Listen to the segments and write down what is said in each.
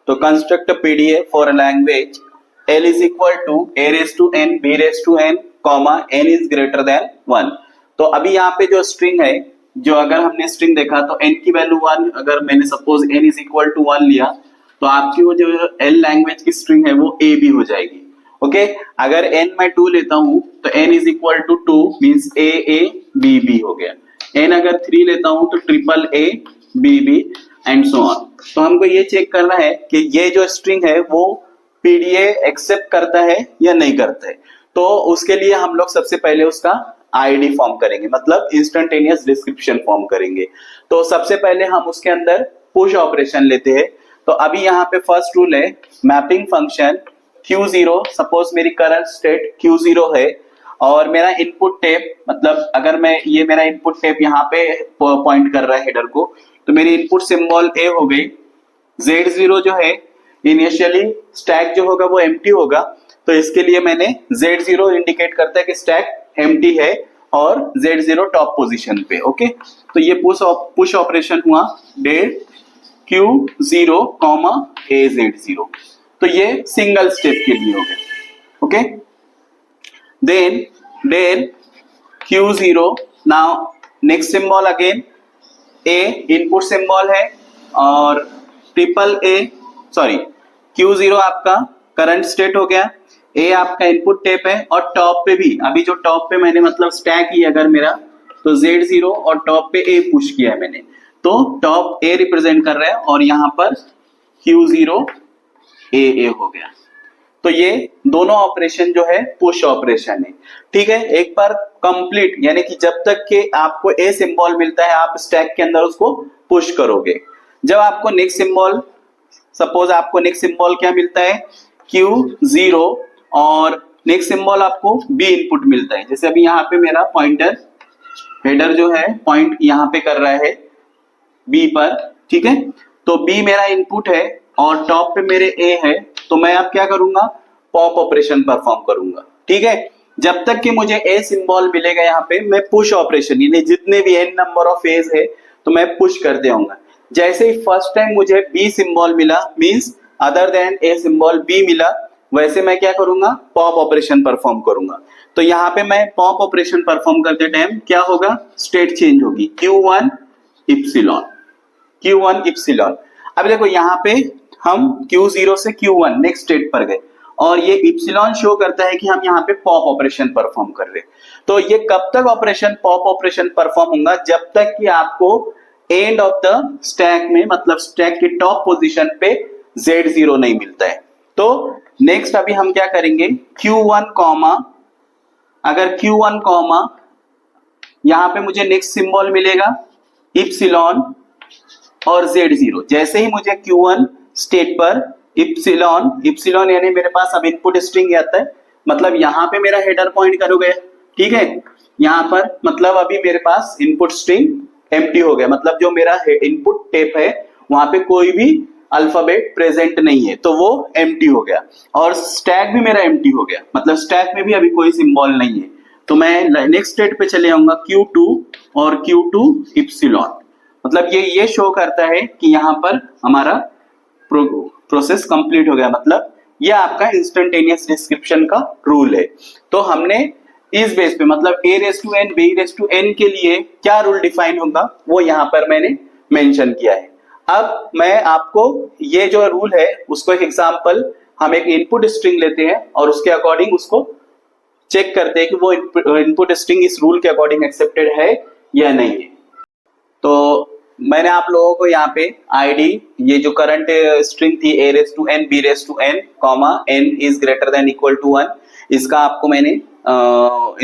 तो construct PDA for language L is equal to a raised to n b raised to n comma n is greater than 1। तो अभी यहाँ पे जो string है, जो अगर हमने स्ट्रिंग देखा तो n की वैल्यू 1, अगर मैंने suppose n is equal to 1 लिया तो आपकी वो जो L लैंग्वेज की स्ट्रिंग है वो a भी हो जाएगी। ओके, अगर n मैं 2 लेता हूं तो n is equal to 2 means a a b b हो गया। n अगर 3 लेता हूं तो triple a b b and so on. तो हमको ये चेक करना है कि ये जो स्ट्रिंग है वो पीडीए एक्सेप्ट करता है या नहीं करता है। तो उसके लिए हम लोग सबसे पहले उसका आईडी फॉर्म करेंगे, मतलब इंस्टेंटेनियस डिस्क्रिप्शन फॉर्म करेंगे। तो सबसे पहले हम उसके अंदर पुश ऑपरेशन लेते हैं। तो अभी यहाँ पे फर्स्ट रूल है मैपिंग फंक्शन Q0। सपोज मेरी करंट स्टेट Q0 है और मेरा इनपुट टेप, मतलब अगर मैं ये मेरा इनपुट टेप यहाँ पे पॉइंट कर रहा है हेडर को, तो मेरी इनपुट सिंबल A हो गई। Z0 जो है इनिशियली स्टैक जो होगा वो एम्प्टी होगा, तो इसके लिए मैंने Z0 इंडिकेट करता है कि स्टैक एम्प्टी है और Z0 टॉप पोजीशन पे। ओके, तो ये पुश ऑपरेशन हुआ डेट Q0 कॉमा AZ0। तो ये सिंगल स्टेप के लिए हो गया। Okay, then Q0, now next symbol again A input symbol है और ट्रिपल A सॉरी Q0 आपका करंट स्टेट हो गया, A आपका इनपुट टेप है और टॉप पे भी, अभी जो टॉप पे मैंने मतलब स्टैक ही अगर मेरा, तो Z0 और टॉप पे A पुश किया है मैंने, तो टॉप A रिप्रेजेंट कर रहा है और यहाँ पर Q0 AA हो गया। तो ये दोनों ऑपरेशन जो है पुश ऑपरेशन है। ठीक है, एक बार कंप्लीट, यानी कि जब तक के आपको A सिंबल मिलता है आप स्टैक के अंदर उसको पुश करोगे। जब आपको नेक्स्ट सिंबल, सपोज आपको नेक्स्ट सिंबल क्या मिलता है Q0 और नेक्स्ट सिंबल आपको B इनपुट मिलता है। जैसे अभी यहाँ पे मेरा पॉइंटर हेडर जो है पॉइंट यहाँ पे कर रहा है B पर, ठीक है, तो B मेरा इनपुट है और टॉप पे मेरे A है, तो मैं अब क्या करूंगा, पॉप ऑपरेशन परफॉर्म करूंगा। ठीक है, जब तक कि मुझे A सिंबल मिलेगा यहाँ पे मैं पुश ऑपरेशन, यानी जितने भी n नंबर ऑफ एज है तो मैं पुश करते आऊंगा। जैसे ही फर्स्ट टाइम मुझे B सिंबल मिला, means other than A symbol B मिला, वैसे मैं क्या करूंगा, पॉप ऑपरेशन परफॉर्म करूंगा। तो यहाँ पे मैं पॉप ऑपरेशन परफॉर्म करते टाइम क्या होगा, स्टेट चेंज होगी Q1 इप्सिलॉन, Q1 इप्सिलॉन। अब देखो यहाँ पे हम Q0 से Q1 नेक्स्ट स्टेट पर गए और ये इप्सिलॉन शो करता है कि हम यहाँ पे पॉप ऑपरेशन परफॉर्म कर रहे हैं। तो ये कब तक ऑपरेशन, पॉप ऑपरेशन परफॉर्म होगा, जब तक कि आपको एंड ऑफ द स्टैक में, मतलब स्टैक के टॉप पोजीशन पे Z0 नहीं मिलता है। तो नेक्स्ट अभी हम क्या करेंगे, Q1 कॉमा, अगर Q1 कॉमा यहाँ पे मुझे नेक्स्ट सिंबल मिलेगा इप्सिलॉन और Z0। जैसे ही मुझे Q1 स्टेट पर इप्सिलॉन यानी मेरे पास अब इनपुट स्ट्रिंग आता है, मतलब यहाँ पे मेरा हेडर पॉइंट करोगे, ठीक है, यहाँ पर मतलब अभी मेरे पास इनपुट स्ट्रिंग एम्प्टी हो गया, मतलब जो मेरा इनपुट टेप है वहां पे कोई भी अल्फाबेट प्रेजेंट नहीं है, तो वो एम्प्टी हो गया और स्टैक भी मेरा एम्प्टी हो गया, मतलब स्टैक में भी अभी कोई सिंबल नहीं है। तो मैं नेक्स्ट स्टेट पे चले आऊंगा Q2 और Q2 इप्सिलॉन, मतलब ये शो करता है कि यहाँ पर हमारा प्रोसेस कंप्लीट हो गया, मतलब ये आपका इंस्टेंटेनियस डिस्क्रिप्शन का रूल है। तो हमने इस बेस पे, मतलब A raise to n B raise to n के लिए क्या रूल डिफाइन होगा वो यहाँ पर मैंने मेंशन किया है। अब मैं आपको ये जो रूल है उसको एक एग्जांपल, हम एक इनपुट स्ट्रिंग लेते हैं और उसके अकॉर्डिंग उसको चेक करते हैं कि वो इनपुट स्ट्रिंग इस रूल के अकॉर्डिंग एक्सेप्टेड है या नहीं है। तो मैंने आप लोगों को यहाँ पे आईडी, ये जो करंट स्ट्रिंग थी A raise to n B raise to n comma n is greater than equal to 1, इसका आपको मैंने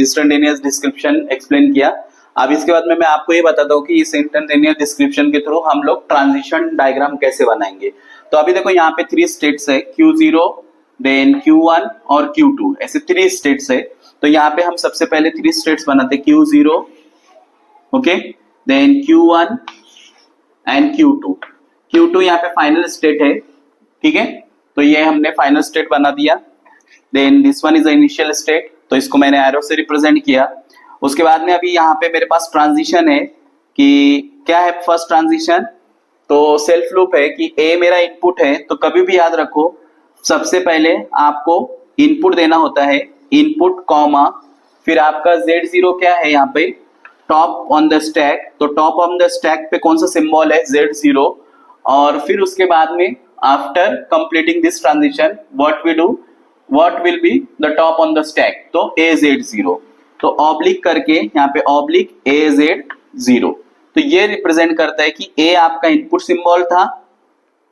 इंस्टेंटेनियस डिस्क्रिप्शन एक्सप्लेन किया। अब इसके बाद में मैं आपको ये बताता हूँ कि इस इंस्टेंटेनियस डिस्क्रिप्शन के थ्रू हम लोग ट्रांजिशन डायग्राम कैसे बनाएंगे। तो अभी देखो यहाँ पे 3 स्टेट्स है, Q0 देन Q1 और Q2, ऐसे 3 स्टेट्स है। तो यहाँ पे हम सबसे पहले 3 स्टेट्स बनाते हैं, Q0, okay, then Q1 and Q2। Q2 यहाँ पे फाइनल स्टेट है, ठीक है, तो ये हमने फाइनल स्टेट बना दिया। Then this one is initial state, तो इसको मैंने एरो से रिप्रेजेंट किया। उसके बाद में अभी यहाँ पे मेरे पास ट्रांजिशन है कि क्या है, फर्स्ट ट्रांजिशन तो सेल्फ लूप है कि ए मेरा इनपुट है, तो कभी भी याद रखो सबसे पहले आपको इनपुट देना होता है, इनपुट कॉमा फिर आपका Z0 क्या है यहाँ पे टॉप ऑन द स्टैक, तो टॉप ऑन द स्टैक पे कौन सा सिंबल है Z0, और फिर उसके बाद में after completing this transition what will be the top on the stack, तो AZ0, तो ऑब्लिक करके यहाँ पे ऑब्लिक AZ0, तो ये रिप्रेजेंट करता है कि ए आपका इनपुट सिंबल था,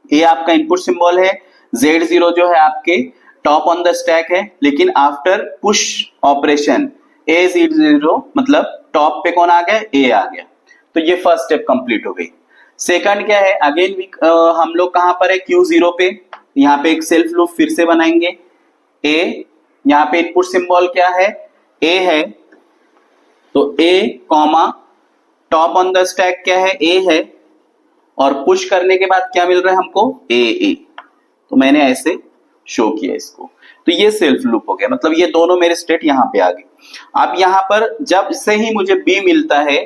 ए आपका इनपुट सिंबल है, Z0 जो है आपके टॉप ऑन द स्टैक है, लेकिन आफ्टर पुश ऑपरेशन AZ0 मतलब टॉप पे कौन आ गया, ए आ गया, तो ये फर्स्ट स्टेप कंप्लीट हो गई। सेकंड क्या है, अगेन हम लोग कहां पर है Q0 पे, यहाँ पे एक सेल्फ लूप फिर से बनाएंगे, ए यहाँ पे इनपुट सिंबल क्या है, ए है, तो a comma top on the stack क्या है, ए है, और पुश करने के बाद क्या मिल रहा है हमको, ए, तो मैंने ऐसे शो किया इसको, तो ये सेल्फ लूप हो गया, मतलब ये दोनों मेरे स्टेट यहाँ पे आ गए। अब यहाँ पर जब से ही मुझे बी मिलता है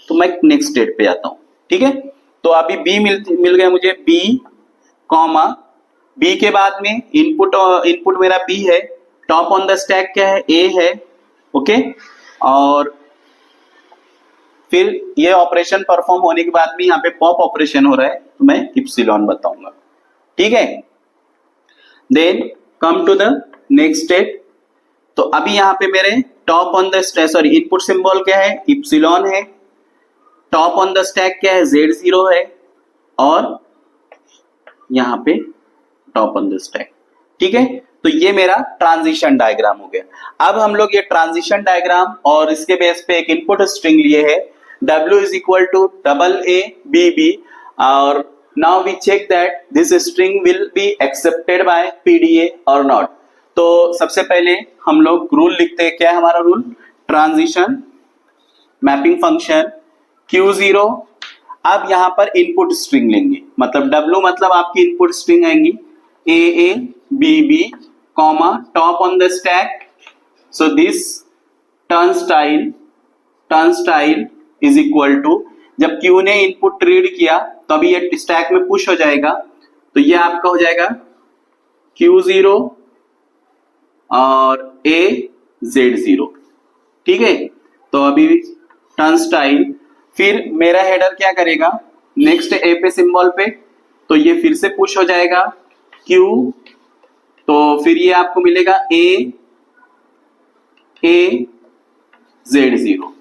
तो मैं नेक्स्ट स्टेट पे जाता हूँ, ठीक है, तो अभी बी मिल गया मुझे, बी कॉमा बी के बाद में इनपुट मेरा बी है, टॉप ऑन द स्टैक क्या है, ए है, ओके, और फिर ये ऑपरेशन परफॉर्म होने के बाद भी यहाँ पे पॉप ऑपरेशन हो रहा है, तो मैं इप्सिलॉन बताऊंगा, ठीक है। Then come to the next step, तो अभी यहाँ पे मेरे top on the stack, sorry input symbol क्या है, इप्सिलॉन है, टॉप ऑन द स्टैक क्या है, Z0 है, और यहाँ पे टॉप ऑन द स्टैक, ठीक है, तो ये मेरा ट्रांजिशन डायग्राम हो गया। अब हम लोग ये ट्रांजिशन डायग्राम और इसके बेस पे एक इनपुट स्ट्रिंग लिए है, W is equal to AA BB, और now we check that this string will be accepted by PDA or not। तो सबसे पहले हम लोग रूल लिखते हैं, क्या है हमारा rule, transition mapping function Q0, अब यहाँ पर इनपुट स्ट्रिंग लेंगे, मतलब W मतलब आपकी इनपुट स्ट्रिंग आएंगी AA BB comma top on the stack, so this turnstile is equal to, जब Q ने इनपुट रीड किया तो अभी ये स्टैक में पुश हो जाएगा, तो ये आपका हो जाएगा Q0 और AZ0, ठीक है, तो अभी टर्न स्टाइल, फिर मेरा हेडर क्या करेगा, नेक्स्ट ए पे सिंबल पे, तो ये फिर से पुश हो जाएगा Q, तो फिर ये आपको मिलेगा AZ0,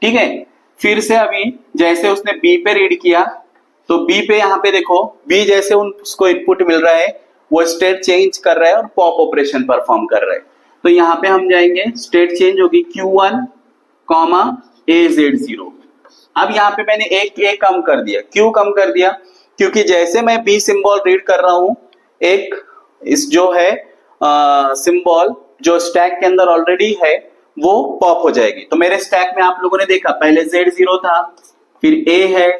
ठीक है, फिर से अभी जैसे उसने बी पे रीड किया, तो बी पे यहाँ पे देखो, बी जैसे उसको इनपुट मिल रहा है वो स्टेट चेंज कर रहा है और पॉप ऑपरेशन परफॉर्म कर रहा है, तो यहाँ पे हम जाएंगे, स्टेट चेंज होगी Q1 कॉमा AZ0। अब यहाँ पे मैंने एक ए कम कर दिया, क्यों कम कर दिया, क्योंकि जैसे मैं बी सिंबल रीड कर रहा हूं, एक इस जो है सिंबल जो स्टैक के अंदर ऑलरेडी है वो पॉप हो जाएगी, तो मेरे स्टैक में आप लोगों ने देखा पहले Z0 था, फिर A है,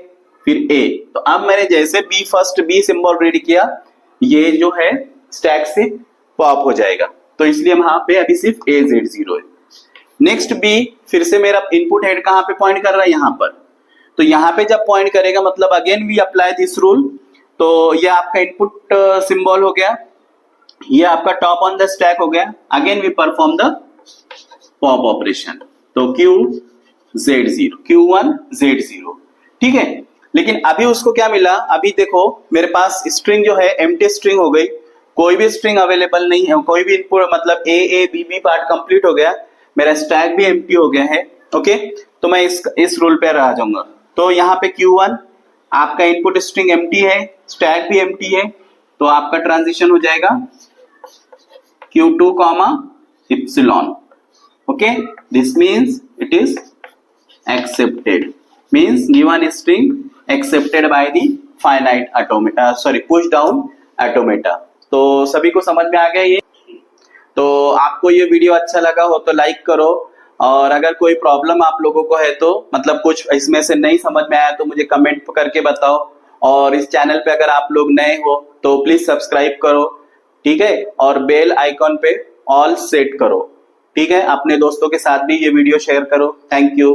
फिर A, तो अब मैंने जैसे फर्स्ट बी सिंबल रीड किया, ये जो है स्टैक से पॉप हो जाएगा, तो इसलिए यहाँ पे अभी सिर्फ AZ0 है। नेक्स्ट बी फिर से मेरा इनपुट हेड कहाँ पे पॉइंट कर रहा है, यहाँ पर, तो यहाँ पे जब पॉइंट करेगा मतलब again we apply this rule, तो ये आपका इनपुट सिंबल हो गया, ये आपका टॉप ऑन द स्टैक हो गया, again we perform the pop operation, तो Q1 Z0, ठीक है, लेकिन अभी उसको क्या मिला, अभी देखो मेरे पास स्ट्रिंग जो है एम्प्टी स्ट्रिंग हो गई, कोई भी स्ट्रिंग अवेलेबल नहीं है, कोई भी इनपुट मतलब AABB पार्ट कंप्लीट हो गया, मेरा स्टैक भी एम्प्टी हो गया है, ओके, तो मैं इस रूल पे आ जाऊंगा, तो यहाँ पे Q1 आपका इनपुट स्ट्रिंग एम्प्टी है, स्टैक भी एम्प्टी है, तो आपका ट्रांजिशन हो जाएगा Q2 comma epsilon, okay, this means it is accepted, means given string accepted by the finite automata, push down automata। तो सभी को समझ में आ गया ये, तो आपको ये वीडियो अच्छा लगा हो तो लाइक करो, और अगर कोई प्रॉब्लम आप लोगों को है तो मतलब कुछ इसमें से नहीं समझ में आया तो मुझे कमेंट करके बताओ, और इस चैनल पे अगर आप लोग नए हो तो प्लीज सब्सक्राइब करो, ठीक है, और बेल आइकॉन पे ऑल सेट करो, ठीक है, अपने दोस्तों के साथ भी ये वीडियो शेयर करो। Thank you.